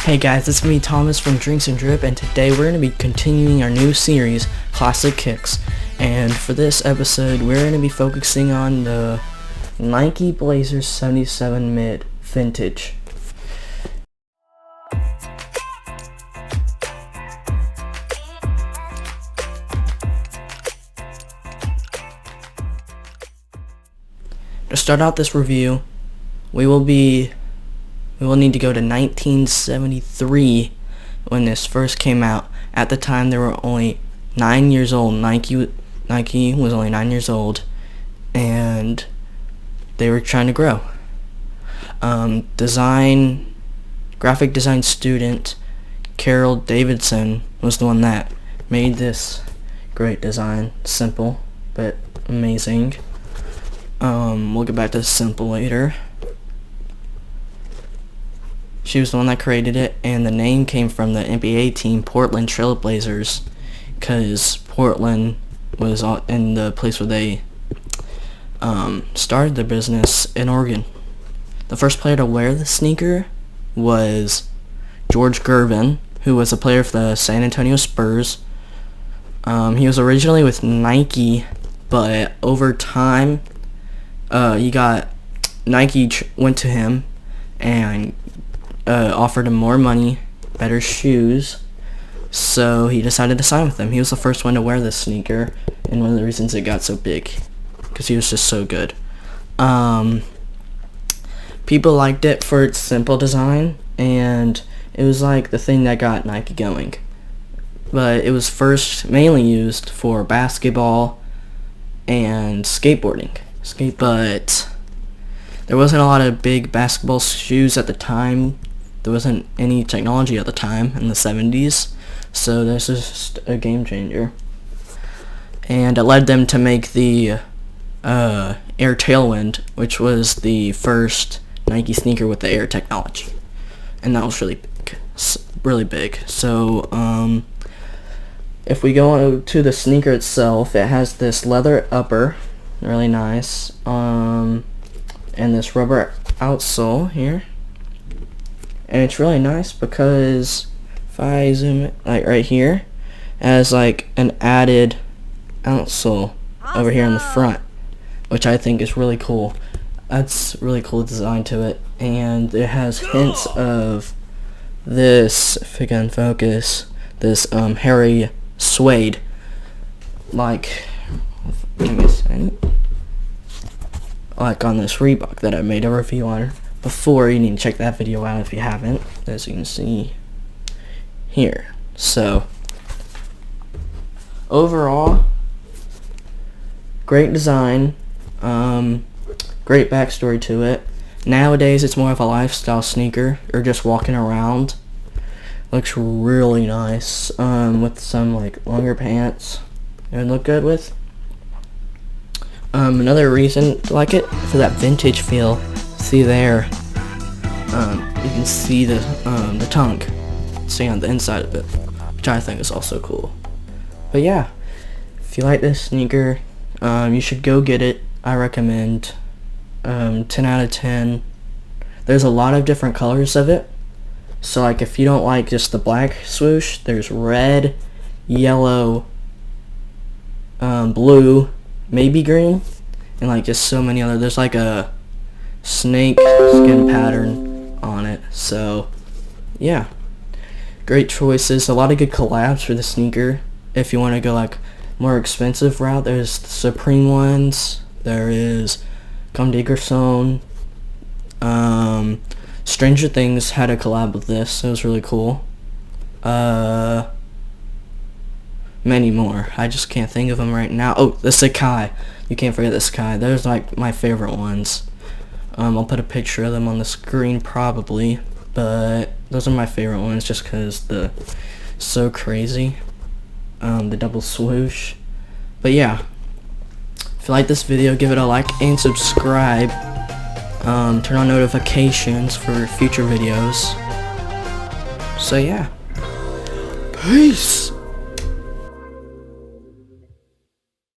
Hey guys, it's me Thomas from Drinks and Drip, and today we're going to be continuing our new series, Classic Kicks. And for this episode, we're going to be focusing on the Nike Blazers 77 Mid Vintage. To start out this review, we will need to go to 1973 when this first came out. At the time, they were only 9 years old. Nike was only 9 years old, and they were trying to grow. Graphic design student Carol Davidson was the one that made this great design. Simple, but amazing. We'll get back to simple later. She was the one that created it, and the name came from the NBA team Portland Trail Blazers, because Portland was in the place where they started their business in Oregon. The first player to wear the sneaker was George Gervin, who was a player for the San Antonio Spurs. He was originally with Nike, but over time, Nike went to him and offered him more money, better shoes, so he decided to sign with them. He was the first one to wear this sneaker, and one of the reasons it got so big, because he was just so good. People liked it for its simple design, and it was like the thing that got Nike going. But it was first mainly used for basketball and skateboarding. But there wasn't a lot of big basketball shoes at the time. There wasn't any technology at the time in the 70s, so this is just a game changer. And it led them to make the Air Tailwind, which was the first Nike sneaker with the Air technology. And that was really big. So, if we go to the sneaker itself, it has this leather upper, really nice, and this rubber outsole here. And it's really nice because if I zoom it, like right here, it has like an added outsole over here in the front, which I think is really cool. That's really cool design to it, and it has hints of this, if we can focus, this hairy suede, like, give me a second, like on this Reebok that I made a review on before. You need to check that video out if you haven't, as you can see here. So overall, great design, great backstory to it. Nowadays it's more of a lifestyle sneaker, or just walking around. Looks really nice, with some like longer pants it would look good with. Another reason to like it, for that vintage feel. See there, you can see the tongue, see on the inside of it, which I think is also cool. But yeah, if you like this sneaker, you should go get it. I recommend. 10 out of 10. There's a lot of different colors of it. So like if you don't like just the black swoosh, there's red, yellow, blue, maybe green, and like just so many other. There's like a snake skin pattern on it. So yeah, great choices. A lot of good collabs for the sneaker. If you want to go like more expensive route, there's the Supreme ones. There is Comme des Garçons. Stranger Things had a collab with this. It was really cool. Many more. I just can't think of them right now. Oh, the Sacai. You can't forget the Sacai. Those are like my favorite ones. I'll put a picture of them on the screen probably, but those are my favorite ones just because the so crazy. The double swoosh. But yeah, if you like this video, give it a like and subscribe. Turn on notifications for future videos. So yeah, peace.